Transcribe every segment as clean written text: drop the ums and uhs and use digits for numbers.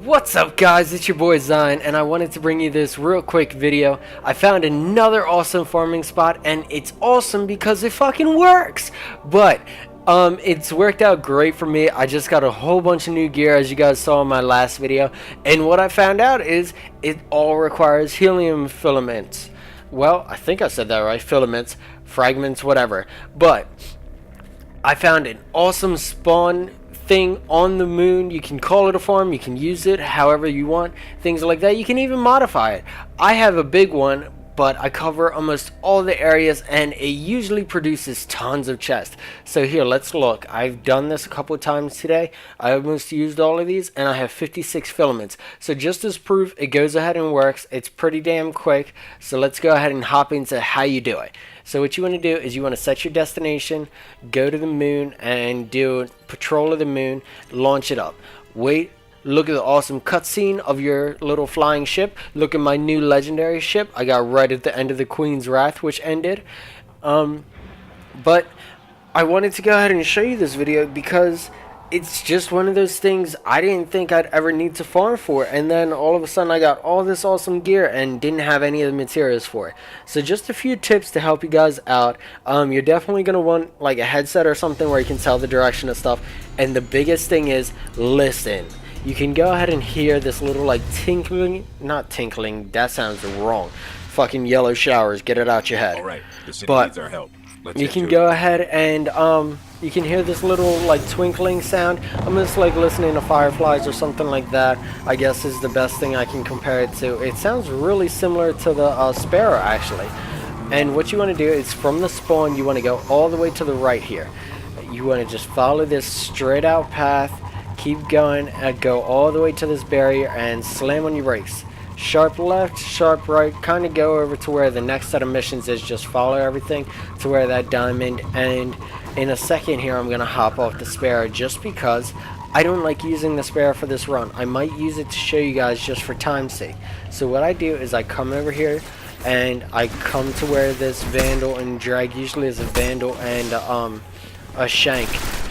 What's up guys, it's your boy Zion, and I wanted to bring you this real quick video. I found another awesome farming spot, and it's awesome because it fucking works. But it's worked out great for me. I just got a whole bunch of new gear, as you guys saw in my last video, and what I found out is it all requires helium filaments. Well, I think I said that right, filaments, fragments, whatever. But I found an awesome spawn thing on the moon. You can call it a farm, you can use it however you want, things like that. You can even modify it. I have a big one, but I cover almost all the areas, and it usually produces tons of chests. So here, let's look. I've done this a couple of times today. I almost used all of these, and I have 56 filaments. So just as proof, it goes ahead and works. It's pretty damn quick. So let's go ahead and hop into how you do it. So what you want to do is you want to set your destination, go to the moon, and do patrol of the moon, launch it up. Wait, look at the awesome cutscene of your little flying ship. Look at my new legendary ship I got right at the end of the Queen's Wrath, which ended. But I wanted to go ahead and show you this video because it's just one of those things I didn't think I'd ever need to farm for, and then all of a sudden I got all this awesome gear and didn't have any of the materials for it. So just a few tips to help you guys out. You're definitely going to want like a headset or something where you can tell the direction of stuff, and the biggest thing is listen. You can go ahead and hear this little like tinkling, not tinkling, that sounds wrong. Fucking yellow showers, get it out your head. Alright, the city needs our help. You can go ahead and you can hear this little like twinkling sound. I'm just like listening to fireflies or something like that, I guess is the best thing I can compare it to. It sounds really similar to the sparrow actually. And what you want to do is from the spawn you want to go all the way to the right here. You want to just follow this straight out path, keep going and go all the way to this barrier and slam on your brakes. Sharp left, sharp right, kind of go over to where the next set of missions is. Just follow everything to where that diamond, and in a second here I'm gonna hop off the sparrow just because I don't like using the sparrow for this run. I might use it to show you guys just for time's sake. So what I do is I come over here and I come to where this vandal and drag usually is a vandal and a shank,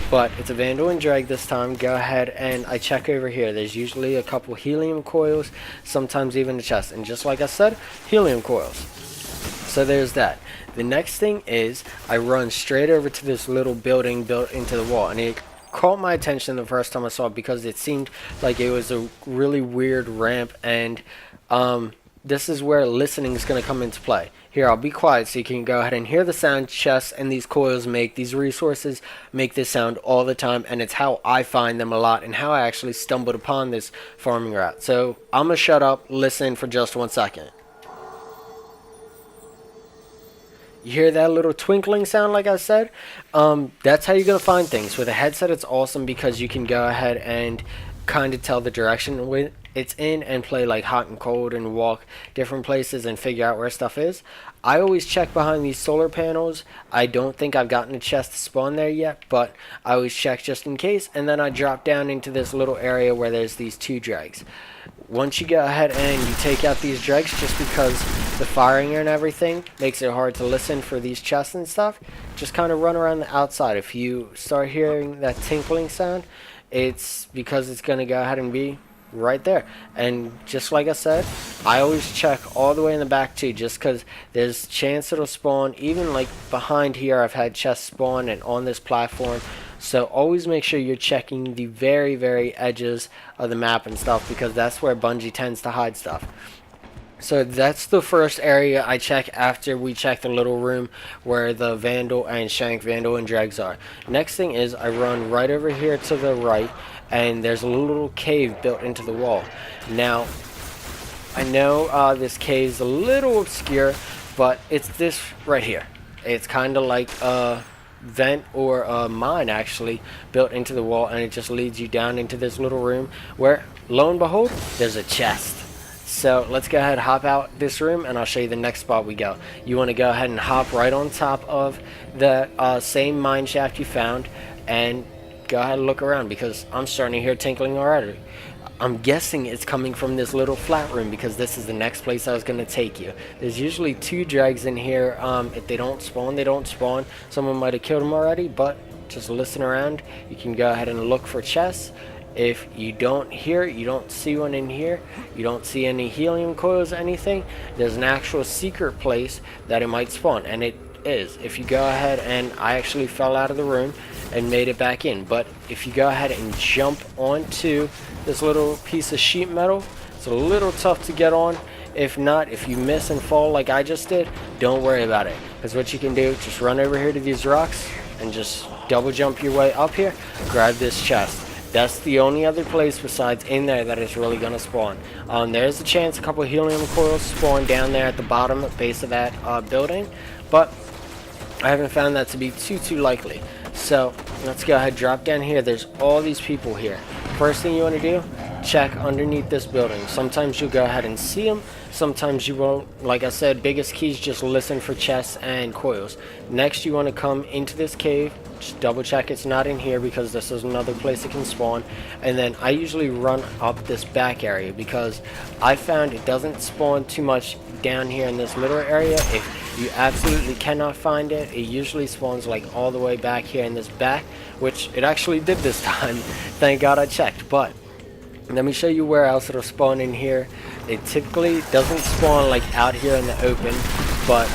but it's a vandal and drag this time. Go ahead and I check over here. There's usually a couple helium coils, sometimes even a chest, and just like I said, helium coils. So there's that. The next thing is I run straight over to this little building built into the wall, and it caught my attention the first time I saw it because it seemed like it was a really weird ramp, and this is where listening is going to come into play. Here, I'll be quiet so you can go ahead and hear the sound chests and these coils make. These resources make this sound all the time, and it's how I find them a lot and how I actually stumbled upon this farming route. So I'm going to shut up, listen for just 1 second. You hear that little twinkling sound like I said? That's how you're going to find things. With a headset it's awesome because you can go ahead and kind of tell the direction with it's in and play like hot and cold and walk different places and figure out where stuff is. I always check behind these solar panels. I don't think I've gotten a chest to spawn there yet, but I always check just in case, and then I drop down into this little area where there's these 2 dregs. Once you go ahead and you take out these dregs, just because the firing and everything makes it hard to listen for these chests and stuff, just kind of run around the outside. If you start hearing that tinkling sound, it's because it's going to go ahead and be right there. And just like I said, I always check all the way in the back too, just because there's chance it'll spawn. Even like behind here I've had chests spawn, and on this platform. So always make sure you're checking the very edges of the map and stuff, because that's where Bungie tends to hide stuff. So that's the first area I check after we check the little room where the vandal and shank, vandal and dregs are. Next thing is I run right over here to the right, and there's a little cave built into the wall. Now I know this cave's a little obscure, but it's this right here. It's kind of like a vent or a mine actually built into the wall, and it just leads you down into this little room where lo and behold there's a chest. So let's go ahead and hop out this room, and I'll show you the next spot we go. You want to go ahead and hop right on top of the same mine shaft you found, and go ahead and look around, because I'm starting to hear tinkling already. I'm guessing it's coming from this little flat room, because this is the next place I was going to take you. There's usually 2 dregs in here. If they don't spawn, they don't spawn. Someone might have killed them already, but just listen around. You can go ahead and look for chests. If you don't see one in here, you don't see any helium coils, anything, there's an actual secret place that it might spawn, and it is. If you go ahead, and I actually fell out of the room and made it back in, but if you go ahead and jump onto this little piece of sheet metal, it's a little tough to get on. If not, if you miss and fall like I just did, don't worry about it, because what you can do, just run over here to these rocks and just double jump your way up here, grab this chest. That's the only other place besides in there that is really going to spawn. There's a chance a couple helium coils spawn down there at the bottom base of that building, but I haven't found that to be too likely. So let's go ahead, drop down here. There's all these people here. First thing you want to do, check underneath this building. Sometimes you'll go ahead and see them, sometimes you won't. Like I said, biggest keys, just listen for chests and coils. Next, you want to come into this cave, just double check it's not in here, because this is another place it can spawn. And then I usually run up this back area, because I found it doesn't spawn too much down here in this little area. If you absolutely cannot find it, it usually spawns like all the way back here in this back, which it actually did this time. Thank God I checked. But let me show you where else it'll spawn in here. It typically doesn't spawn like out here in the open, but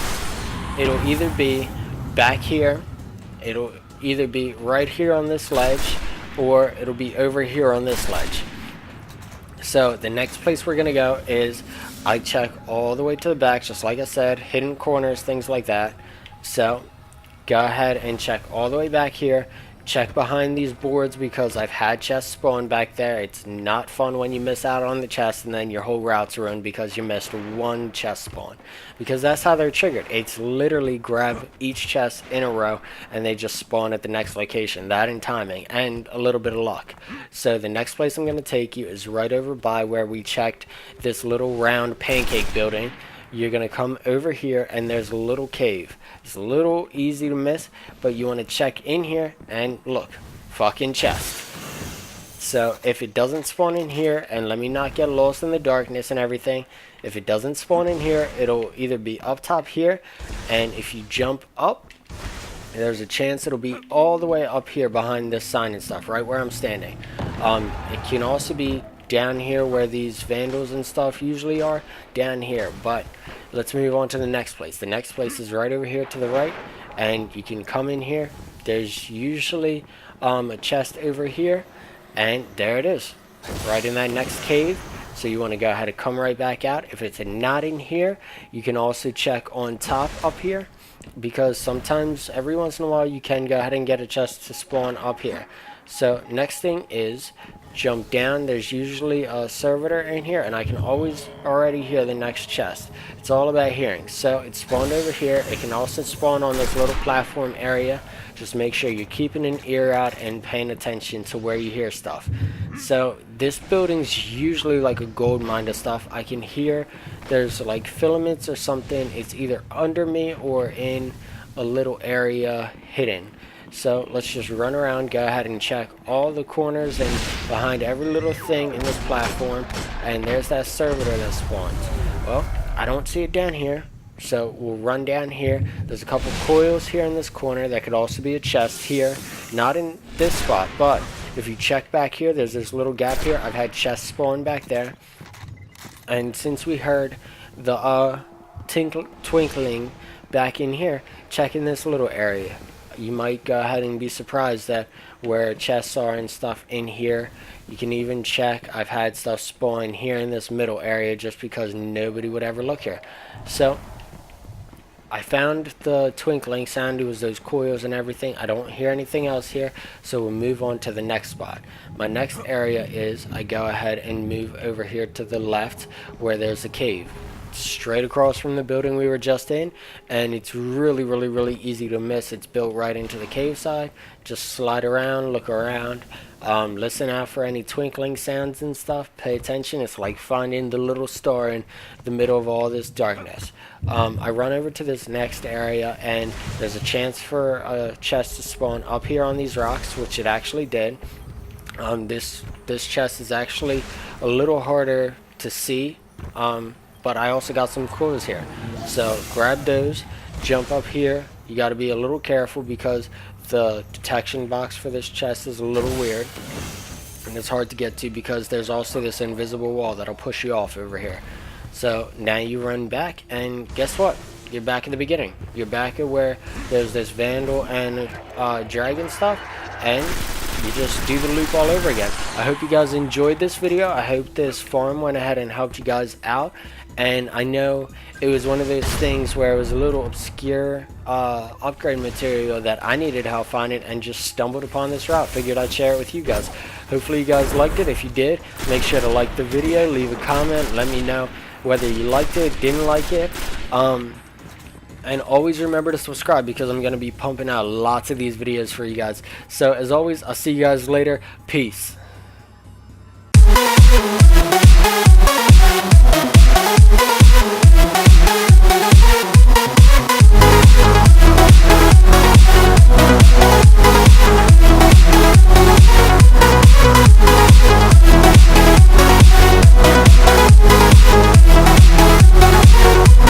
it'll either be back here, it'll either be right here on this ledge, or it'll be over here on this ledge. So the next place we're gonna go is, I check all the way to the back, just like I said, hidden corners, things like that. So go ahead and check all the way back here. Check behind these boards, because I've had chests spawn back there. It's not fun when you miss out on the chest and then your whole route's ruined because you missed one chest spawn. Because that's how they're triggered. It's literally grab each chest in a row and they just spawn at the next location. That and timing and a little bit of luck. So the next place I'm going to take you is right over by where we checked this little round pancake building. You're going to come over here and there's a little cave. It's a little easy to miss, but you want to check in here and look, fucking chest. So if it doesn't spawn in here, and let me not get lost in the darkness and everything, if it doesn't spawn in here, it'll either be up top here, and if you jump up, there's a chance it'll be all the way up here behind this sign and stuff, right where I'm standing. It can also be down here where these vandals and stuff usually are, down here. But let's move on to the next place. The next place is right over here to the right, and you can come in here. There's usually a chest over here, and there it is, right in that next cave. So you want to go ahead and come right back out. If it's not in here, you can also check on top up here, because sometimes every once in a while you can go ahead and get a chest to spawn up here. So next thing is jump down. There's usually a servitor in here, and I can always already hear the next chest. It's all about hearing. So it spawned over here. It can also spawn on this little platform area. Just make sure you're keeping an ear out and paying attention to where you hear stuff. So this building's usually like a gold mine of stuff. I can hear there's like filaments or something. It's either under me or in a little area hidden. So let's just run around, go ahead and check all the corners and behind every little thing in this platform. And there's that servitor that spawns. Well, I don't see it down here, so we'll run down here. There's a couple coils here in this corner. That could also be a chest here. Not in this spot, but if you check back here, there's this little gap here. I've had chests spawn back there. And since we heard the twinkling back in here, check in this little area. You might go ahead and be surprised that where chests are and stuff in here. You can even check, I've had stuff spawn here in this middle area just because nobody would ever look here. So I found the twinkling sound. It was those coils and everything. I don't hear anything else here, so we'll move on to the next spot. My next area is, I go ahead and move over here to the left where there's a cave straight across from the building we were just in, and it's really easy to miss. It's built right into the cave side. Just slide around, look around, listen out for any twinkling sounds and stuff. Pay attention. It's like finding the little star in the middle of all this darkness. I run over to this next area, and there's a chance for a chest to spawn up here on these rocks, which it actually did. This chest is actually a little harder to see, but I also got some coils here. So grab those, jump up here. You got to be a little careful because the detection box for this chest is a little weird. and it's hard to get to because there's also this invisible wall that'll push you off over here. So now you run back, and guess what? You're back at the beginning. You're back at where there's this vandal and dragon stuff, and you just do the loop all over again. I hope you guys enjoyed this video. I hope this forum went ahead and helped you guys out. And I know it was one of those things where it was a little obscure upgrade material that I needed help finding, and just stumbled upon this route. Figured I'd share it with you guys. Hopefully you guys liked it. If you did, make sure to like the video, leave a comment, let me know whether you liked it, didn't like it. And always remember to subscribe, because I'm going to be pumping out lots of these videos for you guys. So as always, I'll see you guys later. Peace.